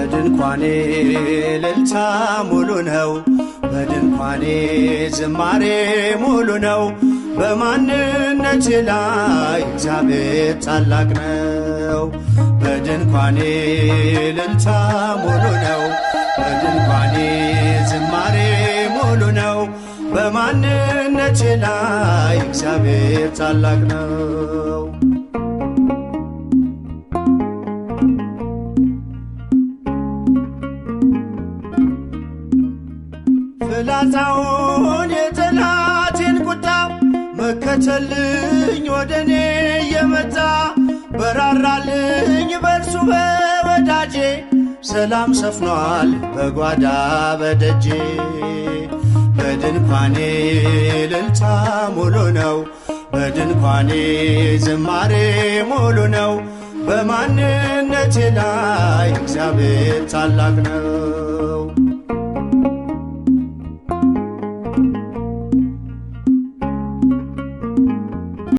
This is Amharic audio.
በድንኳኔ እልልታ ሙሉ ነው፣ በድንኳኔ ዝማሬ ሙሉ ነው። በማንነቴ ላይ እግዚአብሔር ታላቅ ነው። በድንኳኔ እልልታ ሙሉ ነው፣ በድንኳኔ ዝማሬ ሙሉ ነው። በማንነቴ ላይ እግዚአብሔር ታላቅ ነው። ፍላጻውን የጠላቴን ቁጣ መከተልኝ ወደኔ የመጣ በራራልኝ በርሱ በወዳጄ ሰላም ሰፍኗል በጓዳ በደጄ። በድንኳኔ እልልታ ሙሉ ነው፣ በድንኳኔ ዝማሬ ሙሉ ነው። በማንነቴ ላይ እግዚአብሔር ታላቅ ነው።